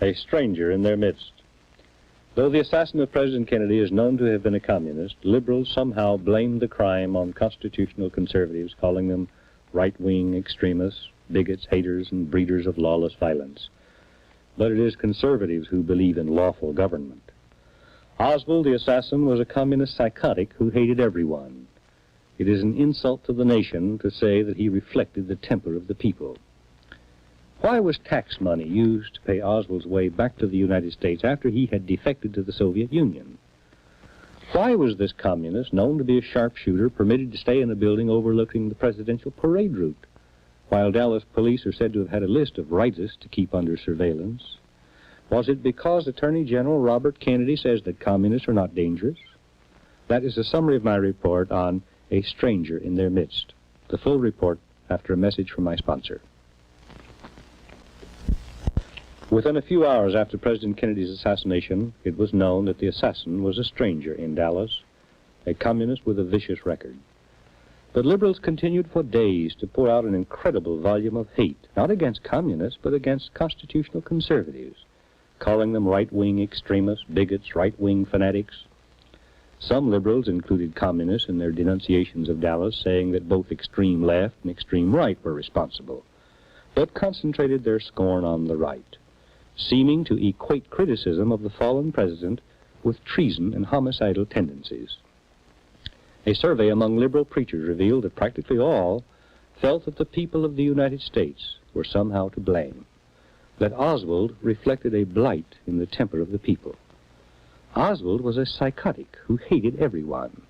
a stranger in their midst. Though the assassin of President Kennedy is known to have been a communist, liberals somehow blamed the crime on constitutional conservatives, calling them right-wing extremists, bigots, haters, and breeders of lawless violence. But it is conservatives who believe in lawful government. Oswald the assassin was a communist psychotic who hated everyone. It is an insult to the nation to say that he reflected the temper of the people. Why was tax money used to pay Oswald's way back to the United States after he had defected to the Soviet Union? Why was this communist, known to be a sharpshooter, permitted to stay in a building overlooking the presidential parade route, while Dallas police are said to have had a list of rightists to keep under surveillance? Was it because Attorney General Robert Kennedy says that communists are not dangerous? That is a summary of my report on A Stranger in Their Midst. The full report after a message from my sponsor. Within a few hours after President Kennedy's assassination, it was known that the assassin was a stranger in Dallas, a communist with a vicious record. But liberals continued for days to pour out an incredible volume of hate, not against communists, but against constitutional conservatives, calling them right-wing extremists, bigots, right-wing fanatics. Some liberals included communists in their denunciations of Dallas, saying that both extreme left and extreme right were responsible, but concentrated their scorn on the right, seeming to equate criticism of the fallen president with treason and homicidal tendencies. A survey among liberal preachers revealed that practically all felt that the people of the United States were somehow to blame, that Oswald reflected a blight in the temper of the people. Oswald was a psychotic who hated everyone.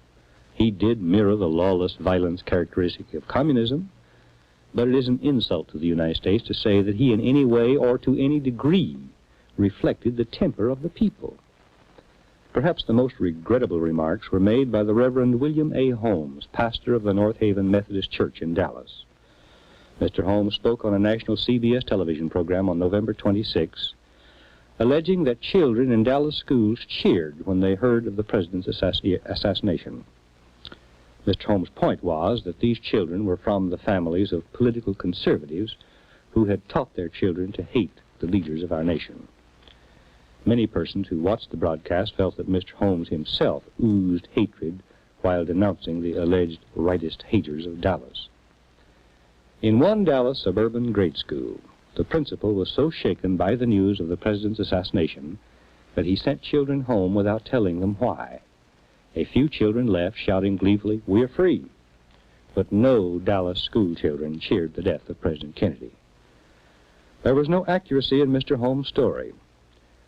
He did mirror the lawless violence characteristic of communism, but it is an insult to the United States to say that he in any way or to any degree reflected the temper of the people. Perhaps the most regrettable remarks were made by the Reverend William A. Holmes, pastor of the North Haven Methodist Church in Dallas. Mr. Holmes spoke on a national CBS television program on November 26, alleging that children in Dallas schools cheered when they heard of the president's assassination. Mr. Holmes' point was that these children were from the families of political conservatives who had taught their children to hate the leaders of our nation. Many persons who watched the broadcast felt that Mr. Holmes himself oozed hatred while denouncing the alleged rightist haters of Dallas. In one Dallas suburban grade school, the principal was so shaken by the news of the president's assassination that he sent children home without telling them why. A few children left shouting gleefully, "We're free." But no Dallas school children cheered the death of President Kennedy. There was no accuracy in Mr. Holmes' story.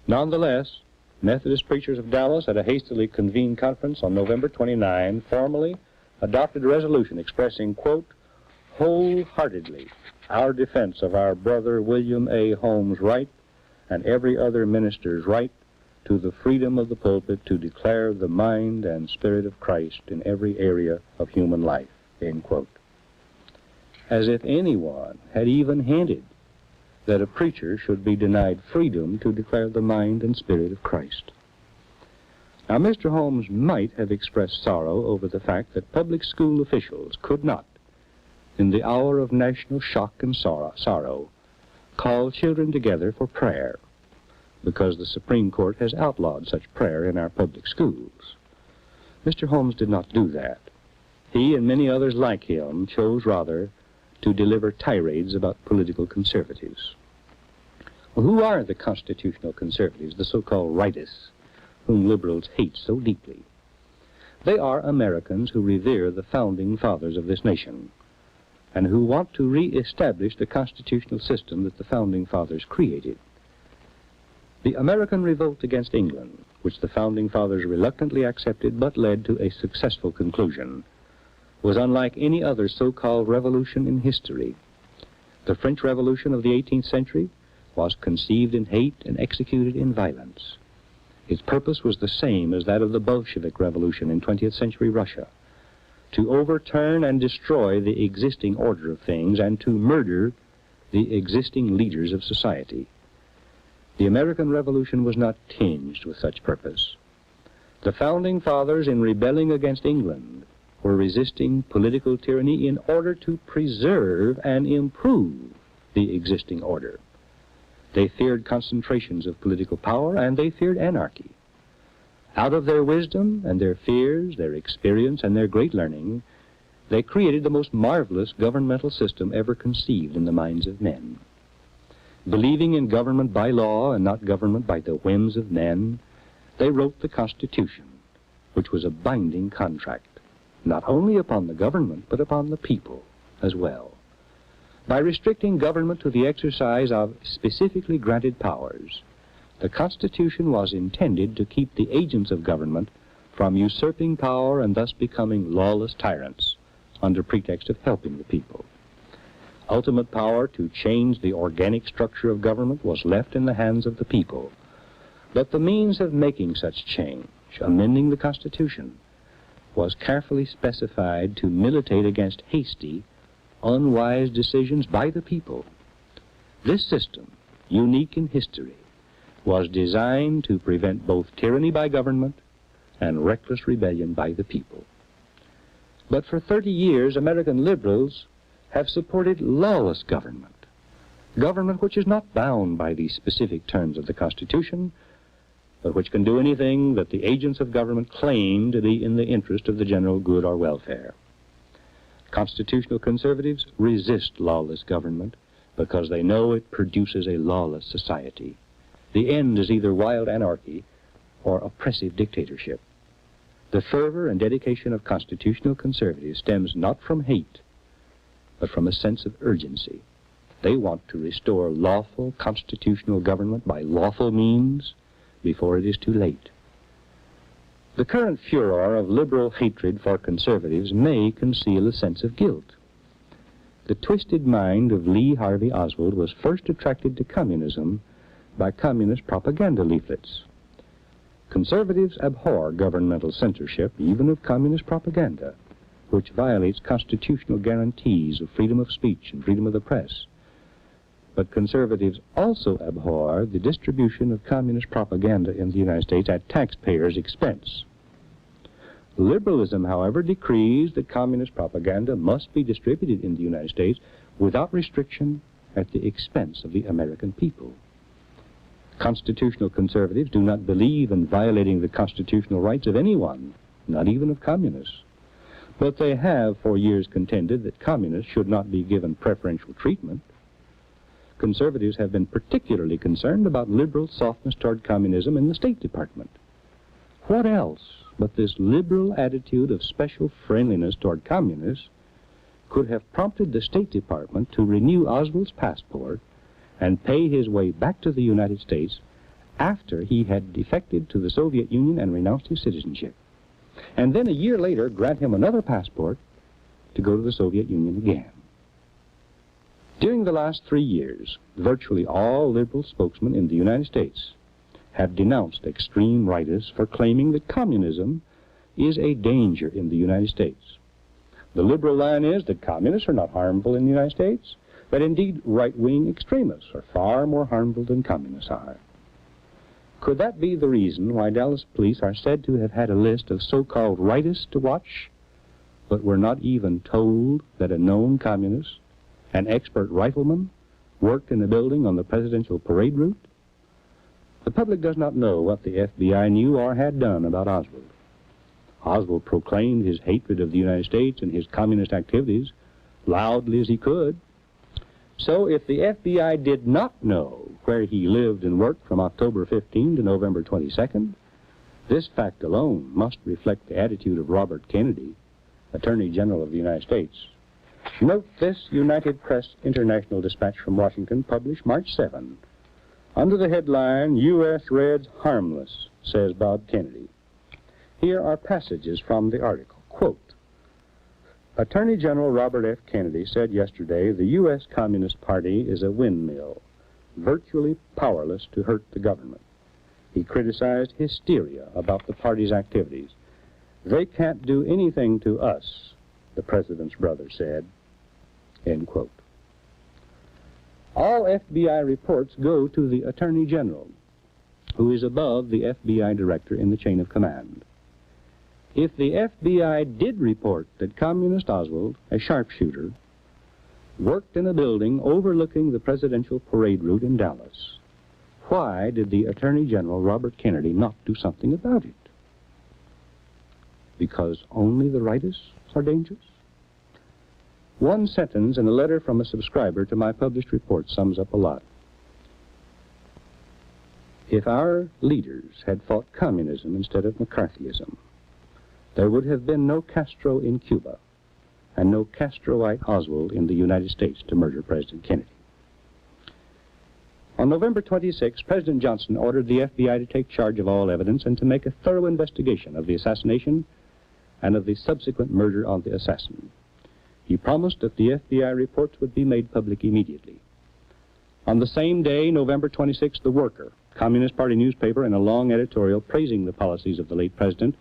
Nonetheless, Methodist preachers of Dallas at a hastily convened conference on November 29 formally adopted a resolution expressing, quote, "wholeheartedly our defense of our brother William A. Holmes' right and every other minister's right to the freedom of the pulpit to declare the mind and spirit of Christ in every area of human life," end quote. As if anyone had even hinted that a preacher should be denied freedom to declare the mind and spirit of Christ. Now, Mr. Holmes might have expressed sorrow over the fact that public school officials could not, in the hour of national shock and sorrow, call children together for prayer, because the Supreme Court has outlawed such prayer in our public schools. Mr. Holmes did not do that. He and many others like him chose rather to deliver tirades about political conservatives. Well, who are the constitutional conservatives, the so-called rightists, whom liberals hate so deeply? They are Americans who revere the founding fathers of this nation and who want to re-establish the constitutional system that the founding fathers created. The American revolt against England, which the founding fathers reluctantly accepted but led to a successful conclusion, was unlike any other so-called revolution in history. The French Revolution of the 18th century was conceived in hate and executed in violence. Its purpose was the same as that of the Bolshevik Revolution in 20th century Russia, to overturn and destroy the existing order of things and to murder the existing leaders of society. The American Revolution was not tinged with such purpose. The founding fathers, in rebelling against England, were resisting political tyranny in order to preserve and improve the existing order. They feared concentrations of political power, and they feared anarchy. Out of their wisdom and their fears, their experience, and their great learning, they created the most marvelous governmental system ever conceived in the minds of men. Believing in government by law and not government by the whims of men, they wrote the Constitution, which was a binding contract, not only upon the government, but upon the people as well. By restricting government to the exercise of specifically granted powers, the Constitution was intended to keep the agents of government from usurping power and thus becoming lawless tyrants under pretext of helping the people. Ultimate power to change the organic structure of government was left in the hands of the people. But the means of making such change, amending the Constitution, was carefully specified to militate against hasty, unwise decisions by the people. This system, unique in history, was designed to prevent both tyranny by government and reckless rebellion by the people. But for 30 years, American liberals have supported lawless government, government which is not bound by the specific terms of the Constitution, but which can do anything that the agents of government claim to be in the interest of the general good or welfare. Constitutional conservatives resist lawless government because they know it produces a lawless society. The end is either wild anarchy or oppressive dictatorship. The fervor and dedication of constitutional conservatives stems not from hate, but from a sense of urgency. They want to restore lawful constitutional government by lawful means before it is too late. The current furor of liberal hatred for conservatives may conceal a sense of guilt. The twisted mind of Lee Harvey Oswald was first attracted to communism by communist propaganda leaflets. Conservatives abhor governmental censorship, even of communist propaganda, which violates constitutional guarantees of freedom of speech and freedom of the press. But conservatives also abhor the distribution of communist propaganda in the United States at taxpayers' expense. Liberalism, however, decrees that communist propaganda must be distributed in the United States without restriction at the expense of the American people. Constitutional conservatives do not believe in violating the constitutional rights of anyone, not even of communists. But they have for years contended that communists should not be given preferential treatment. Conservatives have been particularly concerned about liberal softness toward communism in the State Department. What else but this liberal attitude of special friendliness toward communists could have prompted the State Department to renew Oswald's passport and pay his way back to the United States after he had defected to the Soviet Union and renounced his citizenship, and then a year later grant him another passport to go to the Soviet Union again? During the last 3 years, virtually all liberal spokesmen in the United States have denounced extreme rightists for claiming that communism is a danger in the United States. The liberal line is that communists are not harmful in the United States, but indeed right-wing extremists are far more harmful than communists are. Could that be the reason why Dallas police are said to have had a list of so-called rightists to watch, but were not even told that a known communist, an expert rifleman, worked in a building on the presidential parade route? The public does not know what the FBI knew or had done about Oswald. Oswald proclaimed his hatred of the United States and his communist activities loudly as he could. So if the FBI did not know where he lived and worked from October 15 to November 22nd, this fact alone must reflect the attitude of Robert Kennedy, Attorney General of the United States. Note this United Press International dispatch from Washington, published March 7. Under the headline, U.S. Reds Harmless, says Bob Kennedy. Here are passages from the article. Quote, Attorney General Robert F. Kennedy said yesterday the U.S. Communist Party is a windmill, virtually powerless to hurt the government. He criticized hysteria about the party's activities. They can't do anything to us, the president's brother said. End quote. All FBI reports go to the Attorney General, who is above the FBI director in the chain of command. If the FBI did report that Communist Oswald, a sharpshooter, worked in a building overlooking the presidential parade route in Dallas, Why did the Attorney General, Robert Kennedy, not do something about it? Because only the righteous are dangerous? One sentence in a letter from a subscriber to my published report sums up a lot. If our leaders had fought communism instead of McCarthyism, there would have been no Castro in Cuba and no Castroite Oswald in the United States to murder President Kennedy. On November 26, President Johnson ordered the FBI to take charge of all evidence and to make a thorough investigation of the assassination and of the subsequent murder of the assassin. He promised that the FBI reports would be made public immediately. On the same day, November 26, The Worker, Communist Party newspaper, in a long editorial praising the policies of the late president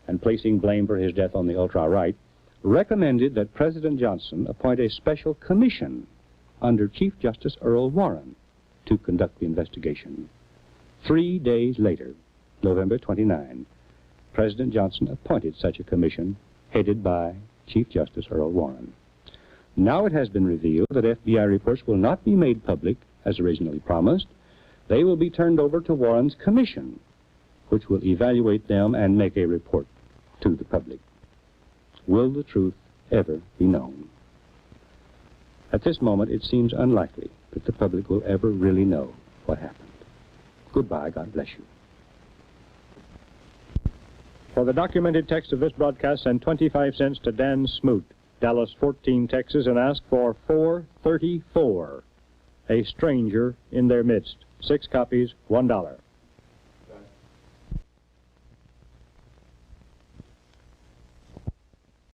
and placing blame for his death on the ultra-right, recommended that President Johnson appoint a special commission under Chief Justice Earl Warren to conduct the investigation. 3 days later, November 29, President Johnson appointed such a commission headed by Chief Justice Earl Warren. Now it has been revealed that FBI reports will not be made public as originally promised. They will be turned over to Warren's commission, which will evaluate them and make a report to the public. Will the truth ever be known? At this moment, it seems unlikely that the public will ever really know what happened. Goodbye. God bless you. For the documented text of this broadcast, send 25 cents to Dan Smoot, Dallas 14, Texas, and ask for 434, A Stranger in Their Midst. 6 copies, $1.